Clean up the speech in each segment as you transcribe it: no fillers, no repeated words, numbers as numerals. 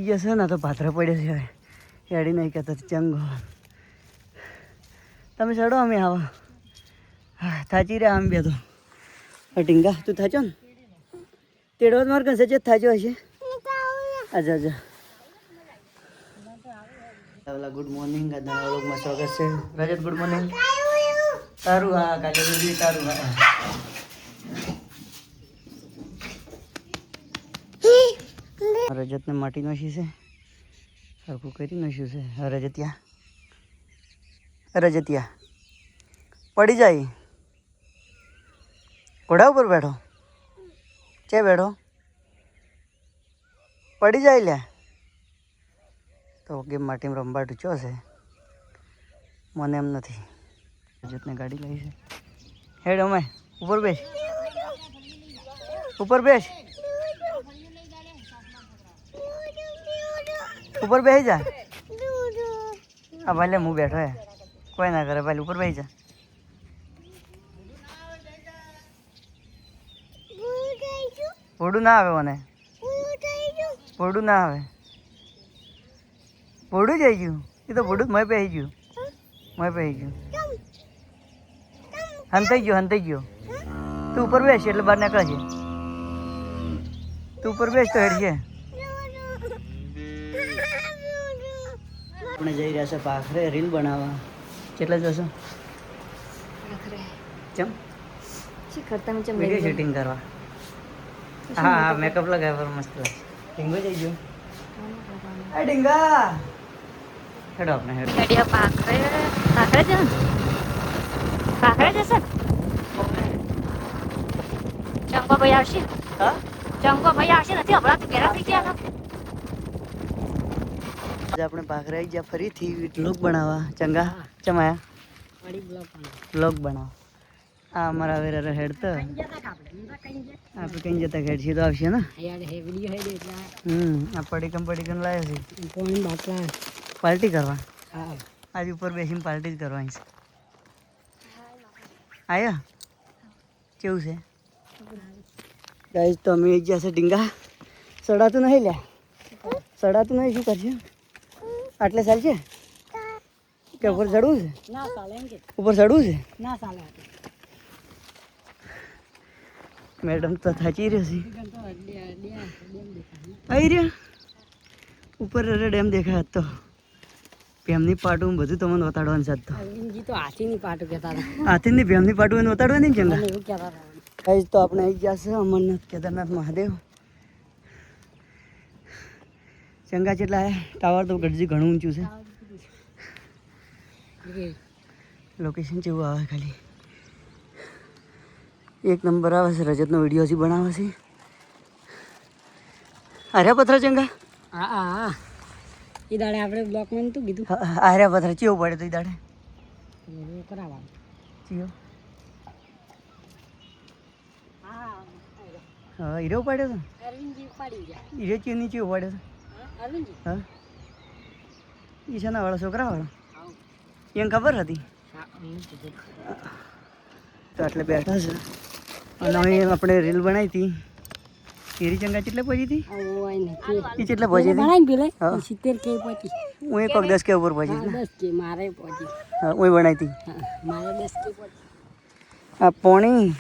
જશે ને તો પાથરા પડે છે હેડી નહીં કહેતા ચંગો તમે ચડો અમે આવો હા થાચી રહ્યા આમ બે તો ઢીંગા તું થાચો ને તેડો મારે કંસે છે થાચો હશે આજા આજા ગુડ મોર્નિંગ આજના સ્વાગત છે રજત ગુડ મોર્નિંગ તારું હા કાલે તારું હા રજતને માટી નોશી છે સરખું કરી નોશ્યું છે રજતિયા પડી જાય ઘોડા ઉપર બેઠો છે બેઠો પડી જાય લ્યા તો ગેમ માટીમાં રમવા ટૂંચો છે મને એમ નથી રજતને ગાડી લઈ છે હેડ અમે ઉપર બેસ ઉપર બેસી જા હા ભલે હું બેઠો હે કોઈ ના કરે ભલે ઉપર બેસી જા ભોડું ના આવે મને ભોડું ના આવે ભોડું જઈ ગયું એ તો ભોડું મેં પહેરી ગયું હંતાઈ ગયો તું ઉપર બેસ એટલે બહાર નીકળે છે તું ઉપર બેસ તો હેડ છે આપણે જઈ રહ્યા છે પાખરે રીલ બનાવવા કેટલા જશો વિડીયો શૂટિંગ કરવા હા મેકઅપ લગાવ્યા મસ્ત લાગે ઢીંગો જઈ ગયો આ ઢીંગા હેડો આપણે હેડો પાખરે જશે ચંપા ભાઈ આવશે નથી હમણાં પહેલા થઈ ગયા આજે આપણે પાખરે આવી ગયા ફરીથી વ્લોગ બનાવવા ચંગા ચમાયા વ્લોગ બનાવ આ અમારા વેરા હેડ તો આપણે કઈ જતા હેડ સીધો આવશે ને આ પડીકમ લાવ્યા છે પાર્ટી કરવા આજે ઉપર બેસીને પાર્ટી જ કરવાની છે આયા કેવું છે ગાઈસ તો અમે એક જશે ઢીંગા સડાતું નહીં શું કરશે આટલે ચાલશે કે ઉપર ચડવું છે મેડમ તો થાચી રહી આવી રહ્યા ઉપર ડેમ દેખાય તો ભેમની પાટું બધું તમને વતાડવાનું છે તો હાથીની ભેમની પાટું એને વતાડવાની ને ચંગા ગાઈસ તો આપણે આવી ગયા છે અમરનાથ કેદારનાથ મહાદેવ ચંગા જેટલા ટાવર તો ગઢજી ઘણું ઊંચું છે લોકેશન જેવું આવે ખાલી એક નંબર આવે છે રજતનો વિડીયો હજી બનાવે છે આર્યા પથરા ચંગા હા એ દાડે આપણે બ્લોકમાં નતું કીધું આર્યા પથરા ચેવું પડે તો એ દાડે કરાવવાનું ચિયો હા હીરો પાડ્યો તો હીરો ચીયો નીચે પાડ્યો તો હા ઈશાના વાળા છોકરા વાળો એને ખબર હતી તો એટલે બેઠા છે અને અહીં આપણે રીલ બનાવી હતી કેરી ચંગા કેટલે પહોંચી હતી એ કેટલે પહોંચી હતી હું એક 10 કે ઉપર પહોંચી હા હું બનાવી હતી આ પોણી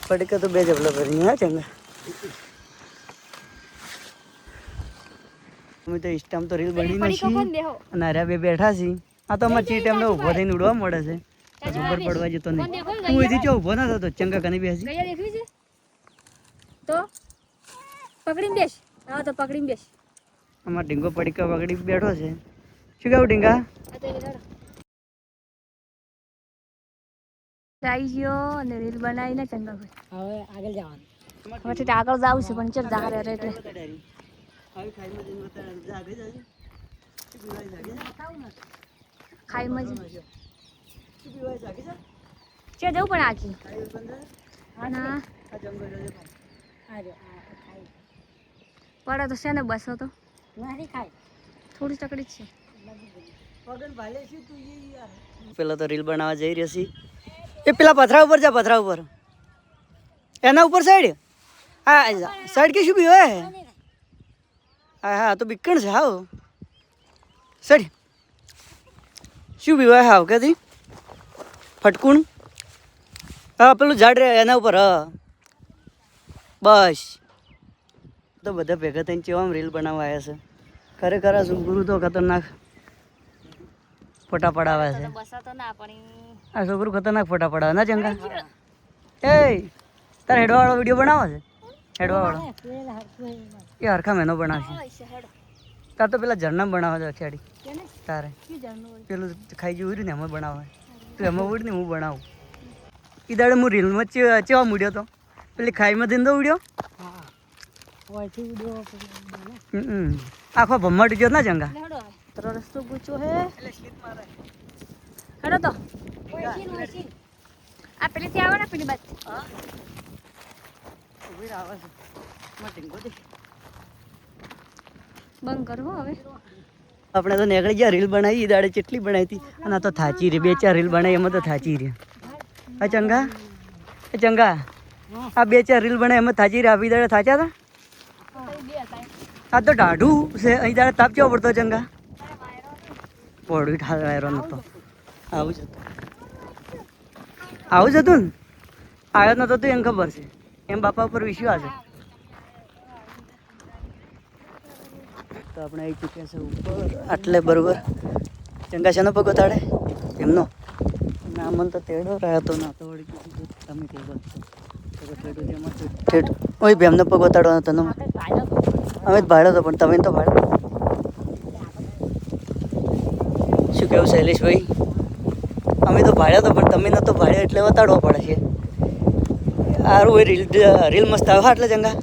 પડીકા તો બે જબલા ભરીને હા ચંગા અમે તો ઇન્સ્ટામાં તો રીલ બની નથી અને આર્યા બે બેઠા છીએ આ તો અમારે ચીટ એમને ઊભો થઈને ઉડવા મળે છે ઉપર પડવા જતો નહીં તું અહીંથી ચો ઊભો ના થતો ચંગા કને બેસી તો પકડીને બેસ અમાર ઢીંગો પડીકા પકડી બેઠો છે શું કહું ઢીંગા આવી ગયો અને રીલ બનાવીને ચંગા હવે આગળ જવાનું આગળ જવું છે પણ ચલ જા રે એટલે ખાઈમાં છે જવું પણ આખી ના પડે તો છે ને બસો તો થોડી તકડી છે પેલા તો રીલ બનાવવા જઈ રહી છે એ પેલા પથરા ઉપર જા એના ઉપર સાઈડ હા સાઈડ કે શું બી હોય હા હા તો બીકણ છે હાવ સડી શું બીવાય હાવ કે તી ફટકુણ હા પેલું ઝાડ રે એના ઉપર હા બસ તો બધા ભેગા થઈને કેવા રીલ બનાવવા આવ્યા છે ખરેખર આ છોકરું તો ખતરનાક ફોટા પડાવે છે આ છોકરું ખતરનાક ફોટા પડાવે ના ચંગા એ તારે હેડવાવાળો વિડીયો બનાવો છે હેડવાવાળો એ હરખા મહિનો બનાવશે તાર તો પેલા ઝરણા બનાવે છે અછાડી તારે પેલું ખાઈ જેવું રહ્યું ને એમાં બનાવે તું એમાં ઉડ ને હું બનાવું એ દાડે હું રીલમાં ચેવા મૂડ્યો તો પેલી ખાઈમાં ધીંધો ઉડ્યો આખો ભમ્મટ ગયો ના ચંગા રસ્તો પૂછો હે હેડો તો આ પેલીથી આવે ને પેલી બાદ બંધ કરવો હવે આપણે તો નીકળી ગયા રીલ બનાવી દાડે કેટલી બનાવી હતી અને આ તો થાચી રહી 2-4 રીલ બનાવી એમાં તો થાચી રહી હા ચંગા એ ચંગા આ 2-4 રીલ બનાવી એમાં થાચી રહી આપી દાડે થાચ્યા હતા આ તો ટાઢું છે અહીં દાડે તાપ કેવો પડતો ચંગા પોડવી ઠાયરો નતો આવું જ હતું ને આવ્યો નતો તો એમ ખબર છે એમ બાપા ઉપર વિશ્વાસ છે તો આપણે આવી ચૂક્યા છે ઉપર આટલે બરોબર ચંગા છે પગ તાડે એમનો ના મન તો તેડો રહ્યો હતો ના તો વળી કીધું તમે તેડો ઠેઠ ઓય બે એમનો પગ વતાડવાનો હતો અમે જ ભાડ્યો હતો પણ તમે તો ભાડ્યો શું કેવું શૈલેષભાઈ અમે તો ભાડ્યા તો પણ તમે નતો ભાડ્યો એટલે વતાડવો પડે છે સારું એ રીલ મસ્ત આવે હા એટલે ચંગા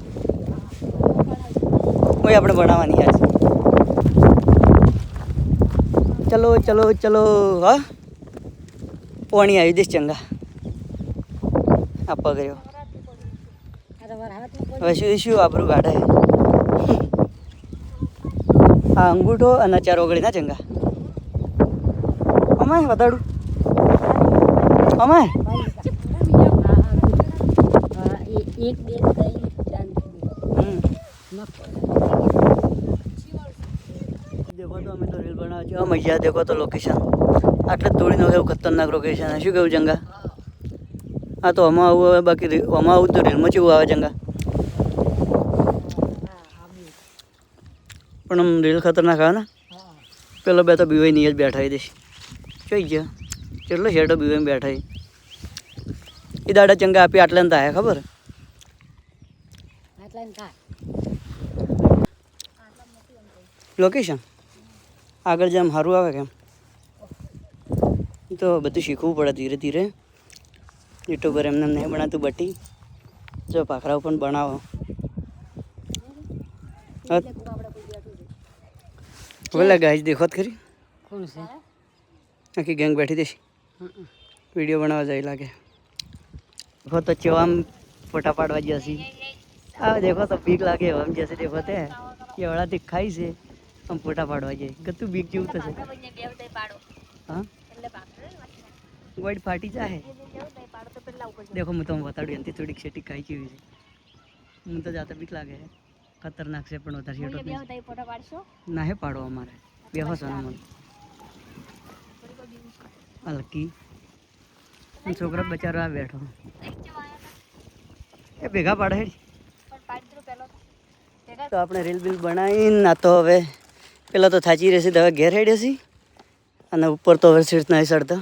કોઈ આપણે બનાવવાની આજ ચલો ચલો ચલો હા પાણી આવી દઈશ ચંગા આપવા ગયો હવે શું આબરું કાઢે આ અંગૂઠો અને 4 ઓગળી ના ચંગા અમાય વધાડું અમાય દેખો તો અમે તો રીલ બનાવે છે મજા દેખો તો લોકેશન આટલે તોડીને કેવું ખતરનાક લોકેશન શું કેવું ચંગા હા તો આમાં આવું હવે બાકી આમાં આવું તો રીલમાં કેવું આવે ચંગા પણ આમ રીલ ખતરનાક આવે ને પેલો બે તો બીવાઈ નહીં જ બેઠા દઈશ જોઈ ગયા કેટલો શેડો બીવાઈ બેઠા એ દાડા ચંગા આપી આટલે ને થાય ખબર લોકેશન આગળ જેમ સારું આવે કેમ તો બધું શીખવું પડે ધીરે ધીરે યુટ્યુબર એમને નહીં બનાવતું બટી જો પાખરાઓ પણ બનાવો બોલે ગાઈસ દેખો જ ખરી કોણ છે આખી ગેંગ બેઠી દેશે વિડીયો બનાવવા જાય લાગે દેખો તો ચેવામ ફોટા પાડવા જશે હા દેખો તો બીક લાગે એમ જશે દેખો તે કેવડાથી ખાઈ છે આમ ફોટા પાડવા જાય ગતું બીક જેવું થશે હા ગોઈડ ફાટી જાય દેખો હું તમને બતાડું એનાથી થોડીક સેટી ખાઈ કેવી છે હું તો જાતા બીક લાગે ખતરનાક છે પણ વધારે શેટો ના હે પાડો અમારે બેહો સોના મને હલકી છોકરો બચારો આ બેઠો એ ભેગા પાડે તો આપણે રીલ બિલ બનાવીને ના તો હવે પેલા તો થાચી રહેશે હવે ઘેર હેડે છે અને ઉપર તો હવે સીટ નહીં ચડતા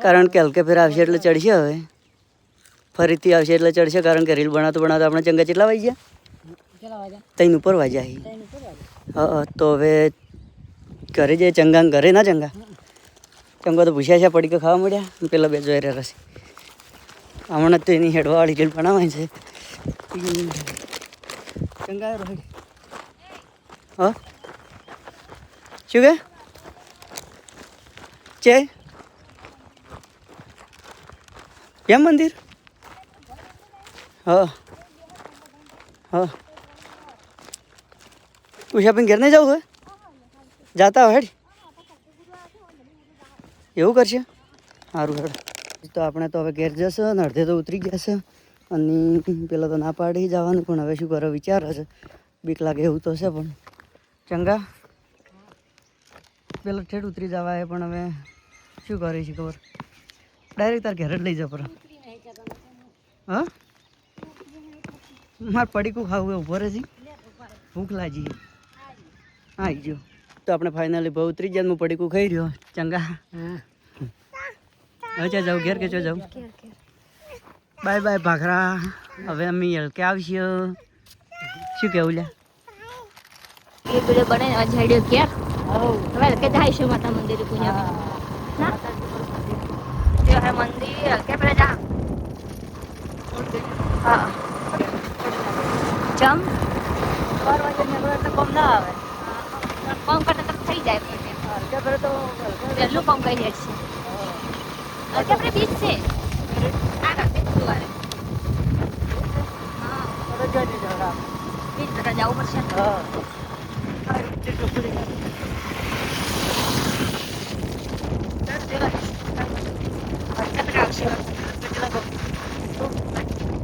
કારણ કે હલકે ફેર આવશે એટલે ચડશે હવે ફરીથી આવશે એટલે ચડશે કારણ કે રીલ બનાવતો આપણે ચંગા કેટલા વાગ્યા 3 ઉપર વાગ્યા હા તો હવે ઘરે જઈએ ચંગા ઘરે ના ચંગા ચંગા તો ભૂસ્યા છે પડીકા ખાવા મળ્યા પેલા બે જોઈ રહ્યા છે હમણાં તો એની હેડવાવાળી રીલ બનાવવાની છે ચંગા રોહિત હા શું કે છે કેમ મંદિર હા હા ઉષા પણ ઘેર નહીં જવું હોય જાતા હોય હેડ એવું કરશે સારું હેડ તો આપણે તો હવે ઘેર જશે અડધે તો ઉતરી ગયા છે અને પેલા તો ના પાડી જવાનું પણ હવે શું કરો વિચાર હશે બીક લાગે એવું તો છે પણ ચંગા પેલા ઠેઠ ઉતરી જવા એ પણ હવે શું કરે છે ખબર ડાયરેક્ટ તાર ઘરે જ લઈ જાવ પર હા મારે પડીકું ખાવું ઉભો રહે છે ભૂખ લાગી હા આવી ગયો તો આપણે ફાઇનલી બહુ ઉતરી જાય હું પડીકું ખાઈ રહ્યો ચંગા હવે ચા જાઉં ઘેર કે ચો જાઉં બાય બાય ભાખરા હવે અમે હલકે આવશે શું કેવું લ્યા એ વિડીયો બનાવીને ઝાડ્યો ક્યાર હવે કે જઈશું માતા મંદિરે પૂજા ના તે હે મંદિર કે પેલા જા હા જમ 12 વાગે નીકળે તો કમ ના આવે કમ કરતા તો થઈ જાય કે પર તો વહેલું કમ કરી દે છે કે આપણે બીચ છે આગળ બીચ વાળે હા રજા દે જરા બીચ તરફ જવું પડશે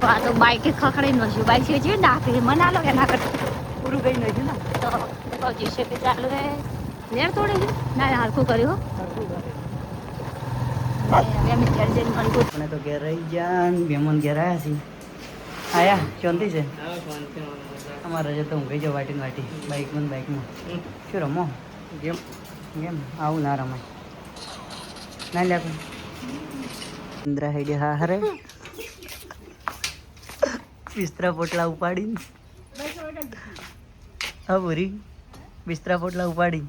હા તો બાઈક ખખડી નો છું બાઈક છે ના કરી મને આલો કે ના કરતો પૂરું કઈ નથી ને તો કહું છે કે ચાલુ હે નેર તોડે ના હરખું કર્યું હવે અમે ઘેર જઈને મનકું આપણે તો ઘેર રહી ગયા ને બેમન ઘેર આવ્યા છીએ આયા શાંતિ છે અમારા રજા તો ઊંઘી જાવ વાટીને વાટી બાઇકમાં શું રમો ગેમ ગેમ આવું ના રમાય ના લે કોઈ ઇન્દ્રા હેડી હા હરે બિસ્તરા પોટલા ઉપાડીને હા પૂરી બિસ્તરા પોટલા ઉપાડી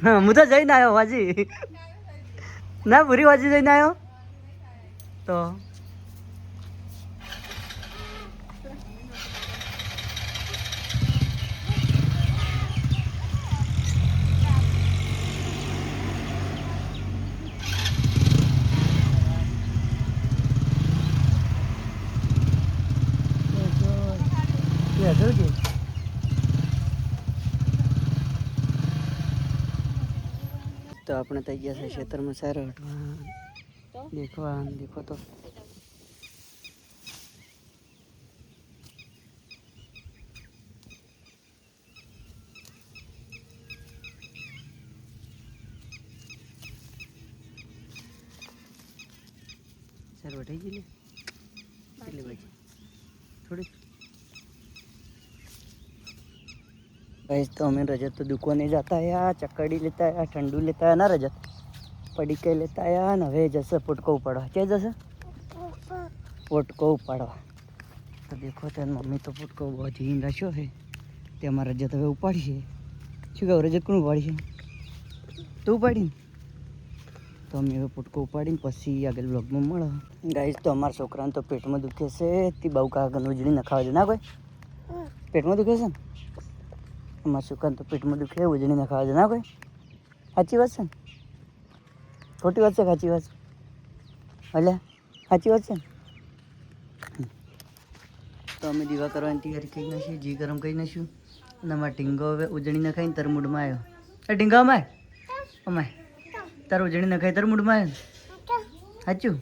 હા હું તો જઈને આવ્યો વાજી ના પૂરી વાજી જઈને આવ્યો તો તો આપણે થઈ ગયા છે ખેતરમાં સારો હટવા દેખવા દેખો તો સર વટાઈ ગઈ કેટલી બાજુ થોડી भाई तो हमें रजत तो दुकाने जाता है यार चक्कड़ी लेता है ठंडू लेता है ना रजत पड़ी के लेता है यार नवे जैसे पुटको उपाड़वा क्या जैसे पुटको उपाड़वा तो देखो तो मम्मी तो पुटको बहुत ही रशो है ते हमारा रजत हमें उपाड़ी है શું કહું રજત કોણ ઉપાડી છે તું ઉપાડી તો અમે હવે પુટકો ઉપાડીને પછી આગળ બ્લોગમાં મળો ગાઈસ તો અમારા છોકરાને તો પેટમાં દુખે છે તે બહુ કાગળ ઉજળી નખાવે છે ના કોઈ પેટમાં દુખે છે ને અમારા છોકરાને તો પેટમાં દુખે ઉજળી નખાવે છે ના કોઈ સાચી વાત છે ને ખોટી વાત છે સાચી વાત છે એટલે સાચી વાત છે ને તો અમે દીવા કરવાની તૈયારી કરી નાખીએ ઘી ગરમ કરી નાખ્યું અને અમારા ટીંગો હવે ઉજળી નખાઈને તાર મૂડમાં આવ્યો એ ટીંગા અમાય અમાય તાર ઉજળી નખાઈ તાર મૂડમાં આવ્યો સાચું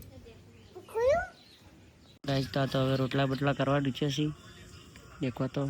ગાઈસ તો હવે રોટલા બોટલા કરવા દુખ્યા છીએ દેખો તો